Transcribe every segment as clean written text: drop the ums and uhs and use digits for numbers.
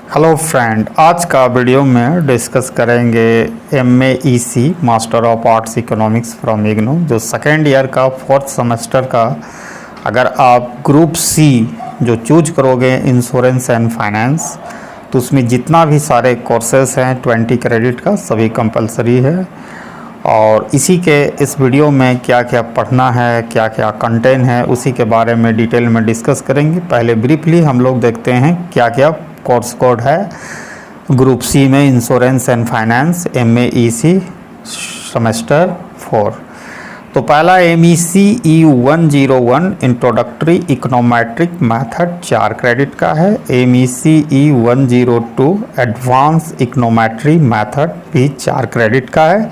Hello friend, आज का video में डिस्कस करेंगे MAEC master of arts economics from IGNOU जो सेकेंड ईयर का फोर्थ सेमेस्टर का। अगर आप ग्रुप सी जो चूज करोगे इंश्योरेंस एंड फाइनेंस, तो उसमें जितना भी सारे कोर्सेस हैं 20 क्रेडिट का सभी कंपलसरी है। और इसी के इस वीडियो में क्या क्या पढ़ना है, क्या क्या कंटेंट है, उसी के बारे में डिटेल में डिस्कस करेंगे। पहले ब्रीफली हम लोग देखते हैं क्या क्या कोर्स कोड है ग्रुप सी में insurance and finance MAEC semester 4। तो पहला MECE 101 introductory econometric method 4 credit का है। MECE 102 एडवांस इकोनोमेट्री मेथड भी 4 क्रेडिट का है।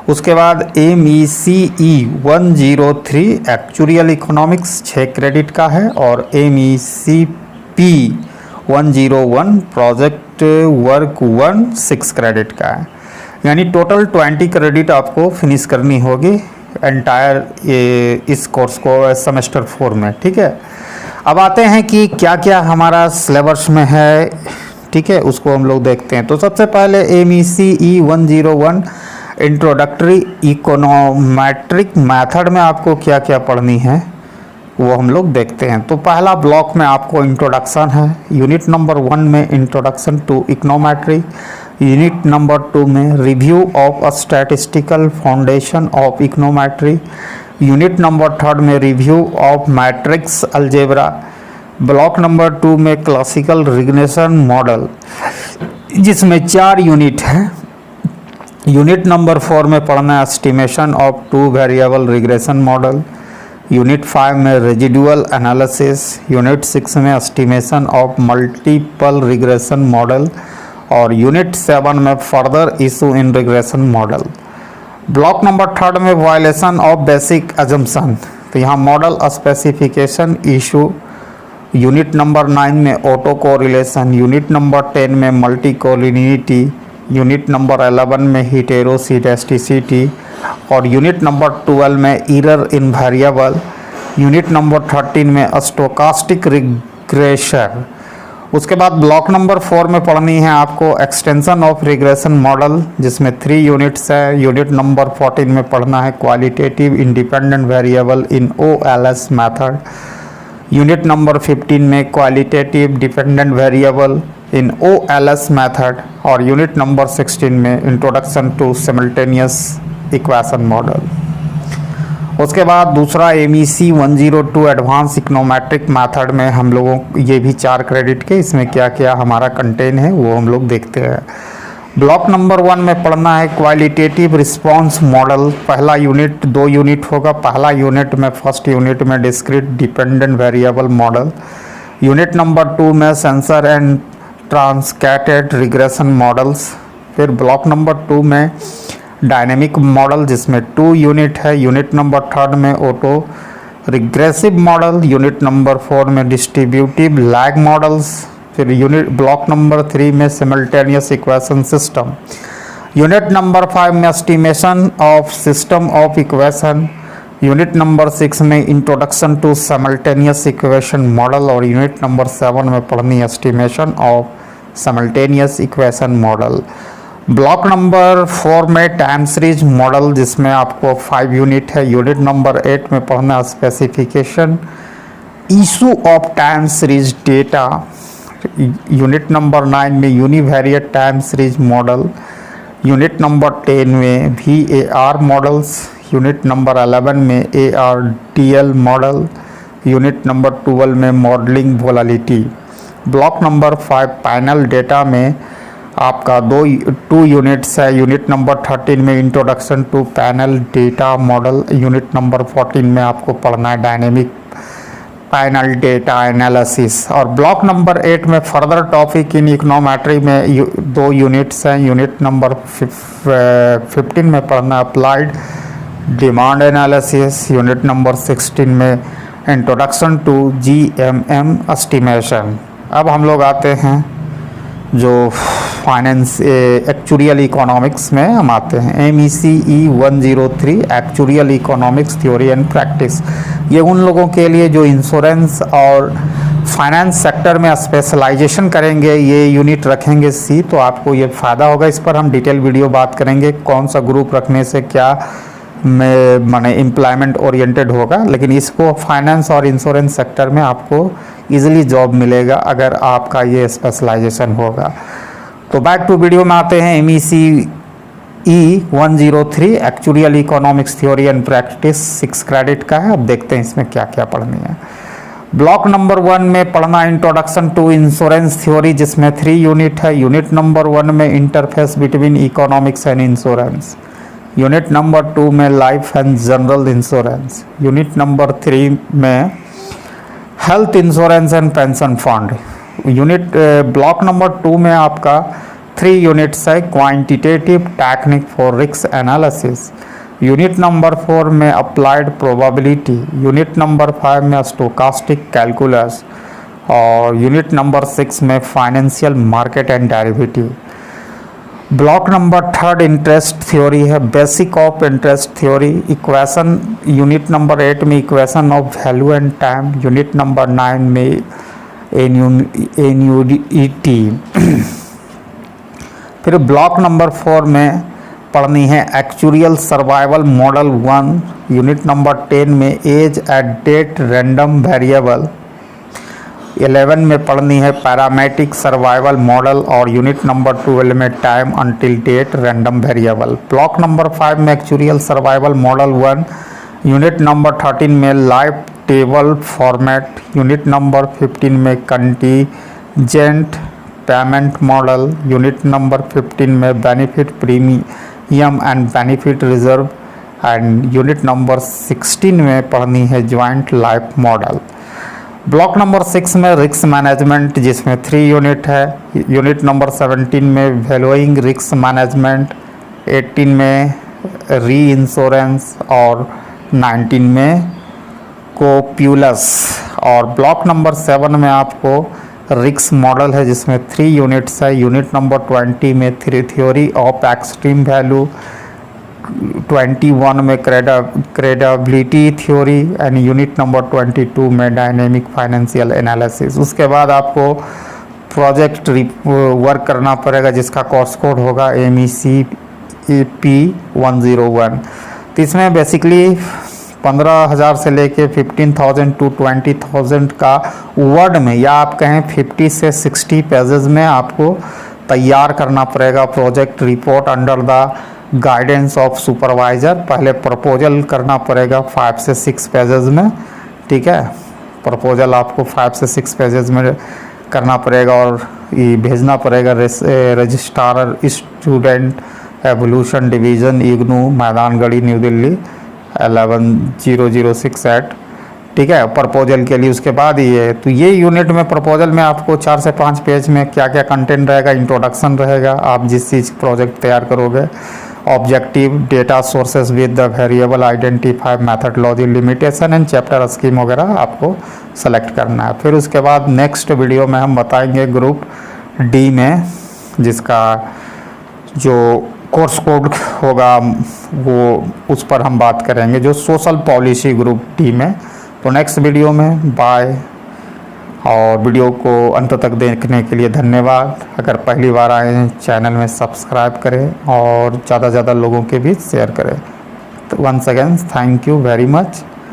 उसके बाद MECE 103 एक्चुरियल इकोनॉमिक्स 6 क्रेडिट का है। और MECP 101 प्रोजेक्ट वर्क 1 6 क्रेडिट का है। यानी टोटल 20 क्रेडिट आपको फिनिश करनी होगी एंटायर इस कोर्स को सेमेस्टर 4 में। ठीक है, अब आते हैं कि क्या क्या हमारा सिलेबस में है। ठीक है, उसको हम लोग देखते हैं। तो सबसे पहले MECE 101 इंट्रोडक्टरी इकोनोमेट्रिक मेथड में आपको क्या क्या पढ़नी है वो हम लोग देखते हैं। तो पहला ब्लॉक में आपको इंट्रोडक्शन है। यूनिट नंबर 1 में introduction to econometry. Unit number 2 में review of a statistical foundation of econometry. Unit number 3 में review of matrix algebra. Block number 2 में क्लासिकल रिग्रेशन मॉडल जिसमें 4 यूनिट है। यूनिट नंबर 4 में पढ़ना estimation of 2 variable regression model. Unit 5 में residual analysis. Unit 6 में estimation of multiple regression model. और unit 7 में further issue in regression model. Block number 3 में वायलेशन ऑफ बेसिक अजम्पशन, तो यहाँ model specification issue. Unit number 9 में auto correlation. Unit number 10 में multi कोलिनिटी। Unit number 11 में हिटेरोसीडेस्टिसिटी। और यूनिट नंबर 12 में error in variable. Unit number 13 में स्टोकास्टिक रिग्रेशन। उसके बाद ब्लॉक नंबर 4 में पढ़नी है आपको एक्सटेंशन ऑफ रिग्रेशन मॉडल जिसमें 3 यूनिट्स है। यूनिट नंबर 14 में पढ़ना है qualitative independent variable in OLS method. Unit number 15 में qualitative dependent variable in OLS method. और यूनिट नंबर 16 में introduction to simultaneous equation model. उसके बाद दूसरा MECE 102 एडवांस इकोनोमेट्रिक मेथड में हम लोगों ये भी 4 क्रेडिट के, इसमें क्या क्या हमारा कंटेंट है वो हम लोग देखते हैं। ब्लॉक नंबर 1 में पढ़ना है क्वालिटेटिव रिस्पांस मॉडल। पहला यूनिट 2 यूनिट होगा। पहला यूनिट में फर्स्ट यूनिट में discrete dependent variable model. Unit number 2 में सेंसर एंड ट्रांसकैटेड रिग्रेशन मॉडल्स। फिर ब्लॉक नंबर 2 में डायनेमिक मॉडल जिसमें 2 यूनिट है। यूनिट नंबर 3 में auto regressive model. Unit number 4 में डिस्ट्रीब्यूटिव लैग मॉडल्स। फिर यूनिट ब्लॉक नंबर 3 में simultaneous equation system. Unit number 5 में estimation of system of equation. Unit number 6 में introduction to simultaneous equation model. और unit number 7 में पढ़नी estimation of simultaneous equation model. Block number 4 में time series model जिसमें आपको 5 unit है। यूनिट नंबर 8 में पढ़ना specification issue of time series data. Unit number 9 में univariate time series model. Unit number 10 में VAR मॉडल्स। यूनिट नंबर 11 में ARDL model. Unit number 12 में modelling volatility. Block number 5 panel data में आपका 2 units है। Unit number 13 में introduction to panel data model. Unit number 14 में आपको पढ़ना है डायनेमिक पैनल डेटा एनालिसिस। और ब्लॉक नंबर 8 में फर्दर टॉपिक इन इकोनोमेट्री में 2 यूनिट्स हैं। यूनिट नंबर 15 में पढ़ना applied demand analysis. Unit number 16 में इंट्रोडक्शन टू GMM एस्टिमेशन। अब हम लोग आते हैं जो फाइनेंस एक्चुरियल इकोनॉमिक्स में हम आते हैं। MECE 103 actuarial economics theory and practice. ये उन लोगों के लिए जो इंश्योरेंस और फाइनेंस सेक्टर में स्पेशलाइजेशन करेंगे, ये यूनिट रखेंगे सी, तो आपको ये फ़ायदा होगा। इस पर हम डिटेल वीडियो बात करेंगे कौन सा ग्रुप रखने से क्या में माने एम्प्लॉयमेंट ओरिएंटेड होगा। लेकिन इसको फाइनेंस और इंश्योरेंस सेक्टर में आपको इजीली जॉब मिलेगा अगर आपका ये स्पेशलाइजेशन होगा। तो बैक टू वीडियो में आते हैं। MECE 103 actuarial economics theory and practice 6 credit का है। अब देखते हैं इसमें क्या क्या पढ़नी है। ब्लॉक नंबर 1 में पढ़ना इंट्रोडक्शन टू इंश्योरेंस थ्योरी, जिसमें 3 यूनिट है। यूनिट नंबर 1 में interface between economics and insurance. Unit number 2 में life and general insurance. Unit number 3 में health insurance and pension fund. Block number 2 में आपका 3 यूनिट्स है। Quantitative technique for risk analysis. Unit number 4 में applied probability. Unit number 5 में stochastic calculus. और unit number 6 में financial market and derivative. Block number 3 interest theory है, basic of interest theory. Equation unit number 8 में equation of value and time. Unit number 9 में annuity. फिर block number 4 में पढ़नी है actuarial survival model 1। Unit number 10 में age at death random variable. 11 में पढ़नी है पैरामेट्रिक सर्वाइवल मॉडल। और यूनिट नंबर 12 में time until death random variable. Block number 5 में actuarial survival model 1। Unit number 13 में life table format. Unit number 15 में contingent payment model. Unit number 15 में benefit premium and benefit reserve. And unit number 16 में पढ़नी है joint life model. Block number 6 में risk management, जिसमें 3 unit है। Unit number 17 में वैल्यूइंग रिस्क मैनेजमेंट। 18 में री इंश्योरेंस। और 19 में कोप्यूलस। और ब्लॉक नंबर 7 में आपको रिस्क मॉडल है, जिसमें 3 यूनिट्स है। यूनिट नंबर 20 में थ्योरी ऑफ एक्सट्रीम वैल्यू। 21 में credibility theory. And unit number 22 में डायनेमिक फाइनेंशियल एनालिसिस। उसके बाद आपको प्रोजेक्ट वर्क करना पड़ेगा, जिसका कोर्स कोड होगा MECE 101। तो इसमें बेसिकली 15,000 से लेके 15,000 टू 20,000 का वर्ड में, या आप कहें 50 से 60 पेजेस में आपको तैयार करना पड़ेगा project report under the guidance of supervisor. पहले प्रपोजल करना पड़ेगा 5 से 6 पेजेस में, ठीक है। प्रपोजल आपको 5 से 6 पेजेस में करना पड़ेगा और ये भेजना पड़ेगा registrar student evolution division, IGNOU, Maidangarhi, new Delhi 11006 ठीक है, प्रपोजल के लिए। उसके बाद ये तो ये यूनिट में प्रपोजल में आपको 4 से 5 पेज में क्या क्या कंटेंट रहेगा। इंट्रोडक्शन रहेगा, आप जिस चीज़ प्रोजेक्ट तैयार करोगे। Objective, data sources with the variable, identify methodology, limitation and chapter scheme वगैरह आपको सेलेक्ट करना है। फिर उसके बाद नेक्स्ट वीडियो में हम बताएंगे ग्रुप डी में, जिसका जो कोर्स कोड होगा वो उस पर हम बात करेंगे, जो सोशल पॉलिसी ग्रुप डी में। तो नेक्स्ट वीडियो में बाय। और वीडियो को अंत तक देखने के लिए धन्यवाद। अगर पहली बार आए हैं चैनल में सब्सक्राइब करें और ज़्यादा से ज़्यादा लोगों के बीच शेयर करें। तो once again thank you very much.